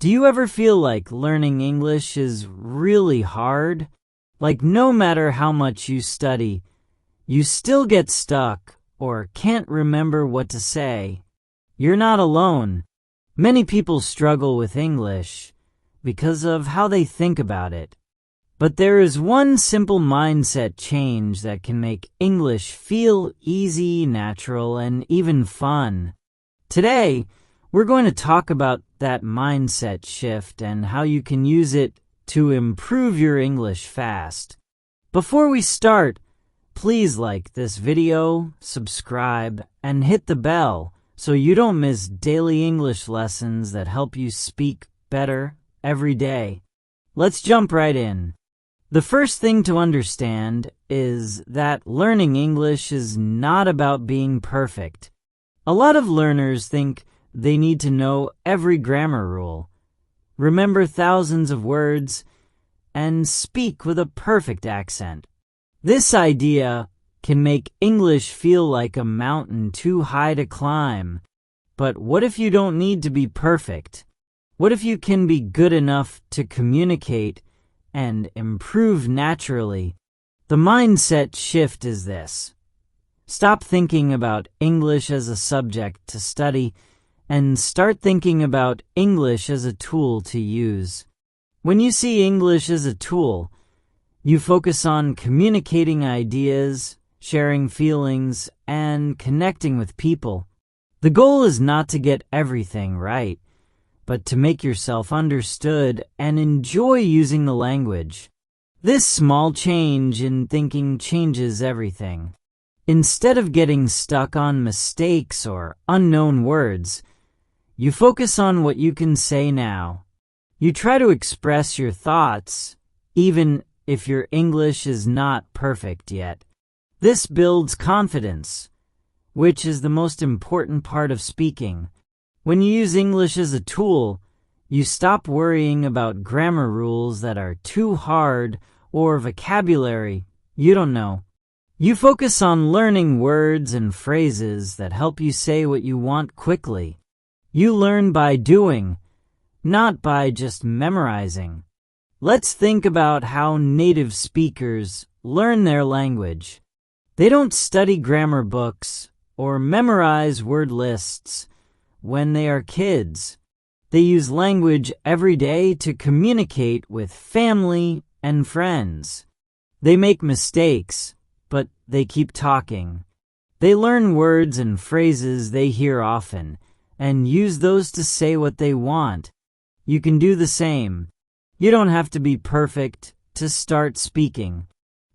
Do you ever feel like learning English is really hard? Like no matter how much you study, you still get stuck or can't remember what to say? You're not alone. Many people struggle with English because of how they think about it. But there is one simple mindset change that can make English feel easy, natural, and even fun. Today, we're going to talk about that mindset shift and how you can use it to improve your English fast. Before we start, please like this video, subscribe, and hit the bell so you don't miss daily English lessons that help you speak better every day. Let's jump right in. The first thing to understand is that learning English is not about being perfect. A lot of learners think they need to know every grammar rule, remember thousands of words, and speak with a perfect accent. This idea can make English feel like a mountain too high to climb. But what if you don't need to be perfect? What if you can be good enough to communicate and improve naturally? The mindset shift is this. Stop thinking about English as a subject to study and start thinking about English as a tool to use. When you see English as a tool, you focus on communicating ideas, sharing feelings, and connecting with people. The goal is not to get everything right, but to make yourself understood and enjoy using the language. This small change in thinking changes everything. Instead of getting stuck on mistakes or unknown words, you focus on what you can say now. You try to express your thoughts, even if your English is not perfect yet. This builds confidence, which is the most important part of speaking. When you use English as a tool, you stop worrying about grammar rules that are too hard or vocabulary you don't know. You focus on learning words and phrases that help you say what you want quickly. You learn by doing, not by just memorizing. Let's think about how native speakers learn their language. They don't study grammar books or memorize word lists when they are kids. They use language every day to communicate with family and friends. They make mistakes, but they keep talking. They learn words and phrases they hear often and use those to say what they want. You can do the same. You don't have to be perfect to start speaking.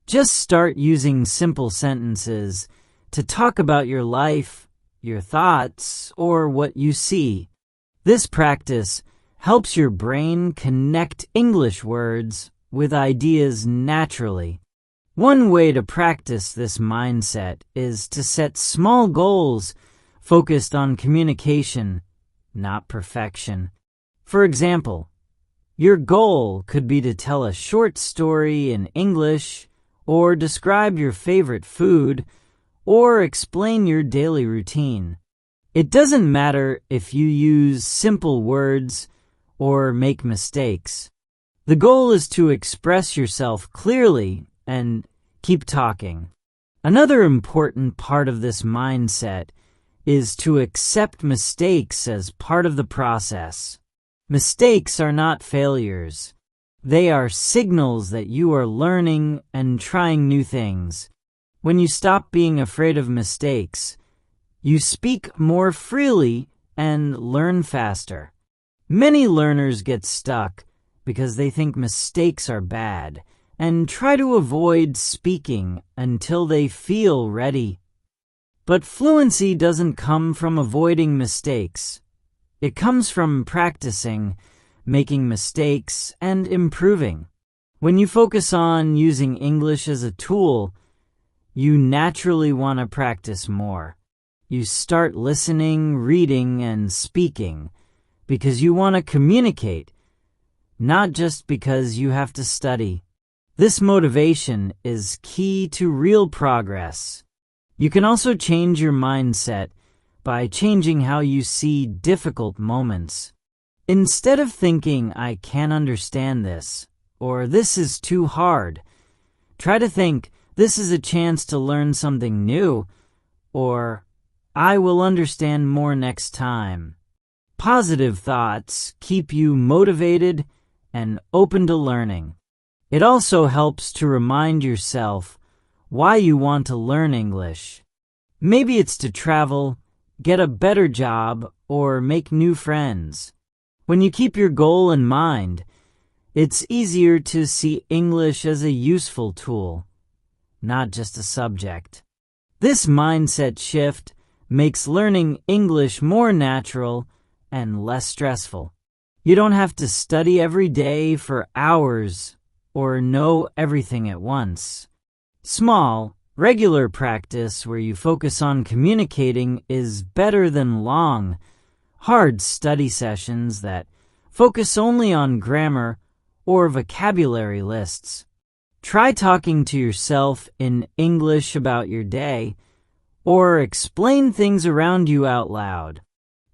Just start using simple sentences to talk about your life, your thoughts, or what you see. This practice helps your brain connect English words with ideas naturally. One way to practice this mindset is to set small goals focused on communication, not perfection. For example, your goal could be to tell a short story in English, or describe your favorite food, or explain your daily routine. It doesn't matter if you use simple words or make mistakes. The goal is to express yourself clearly and keep talking. Another important part of this mindset is to accept mistakes as part of the process. Mistakes are not failures. They are signals that you are learning and trying new things. When you stop being afraid of mistakes, you speak more freely and learn faster. Many learners get stuck because they think mistakes are bad and try to avoid speaking until they feel ready. But fluency doesn't come from avoiding mistakes. It comes from practicing, making mistakes, and improving. When you focus on using English as a tool, you naturally want to practice more. You start listening, reading, and speaking because you want to communicate, not just because you have to study. This motivation is key to real progress. You can also change your mindset by changing how you see difficult moments. Instead of thinking, I can't understand this, or this is too hard, try to think, this is a chance to learn something new, or I will understand more next time. Positive thoughts keep you motivated and open to learning. It also helps to remind yourself why you want to learn English. Maybe it's to travel, get a better job, or make new friends. When you keep your goal in mind, it's easier to see English as a useful tool, not just a subject. This mindset shift makes learning English more natural and less stressful. You don't have to study every day for hours or know everything at once. Small, regular practice where you focus on communicating is better than long, hard study sessions that focus only on grammar or vocabulary lists. Try talking to yourself in English about your day, or explain things around you out loud.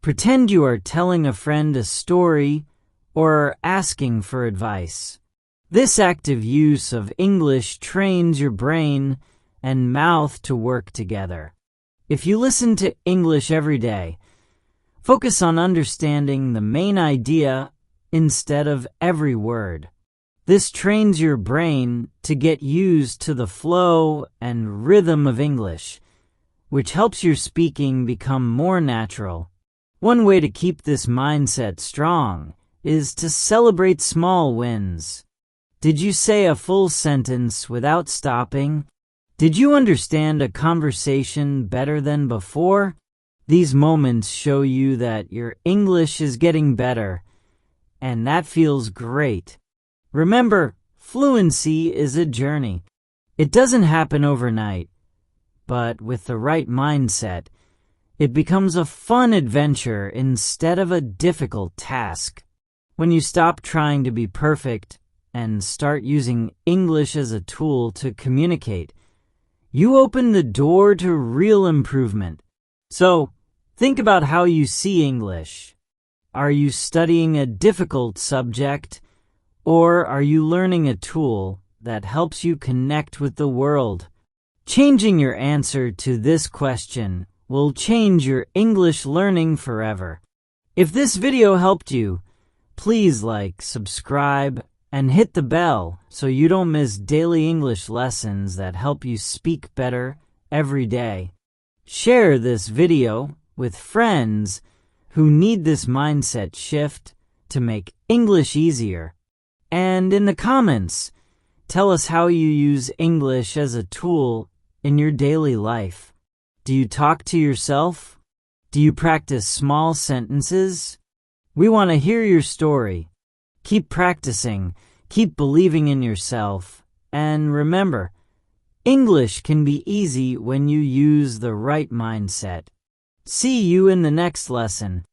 Pretend you are telling a friend a story or asking for advice. This active use of English trains your brain and mouth to work together. If you listen to English every day, focus on understanding the main idea instead of every word. This trains your brain to get used to the flow and rhythm of English, which helps your speaking become more natural. One way to keep this mindset strong is to celebrate small wins. Did you say a full sentence without stopping? Did you understand a conversation better than before? These moments show you that your English is getting better, and that feels great. Remember, fluency is a journey. It doesn't happen overnight, but with the right mindset, it becomes a fun adventure instead of a difficult task. When you stop trying to be perfect and start using English as a tool to communicate, you open the door to real improvement. So, think about how you see English. Are you studying a difficult subject, or are you learning a tool that helps you connect with the world? Changing your answer to this question will change your English learning forever. If this video helped you, please like, subscribe, and hit the bell so you don't miss daily English lessons that help you speak better every day. Share this video with friends who need this mindset shift to make English easier. And in the comments, tell us how you use English as a tool in your daily life. Do you talk to yourself? Do you practice small sentences? We want to hear your story. Keep practicing, keep believing in yourself, and remember, English can be easy when you use the right mindset. See you in the next lesson.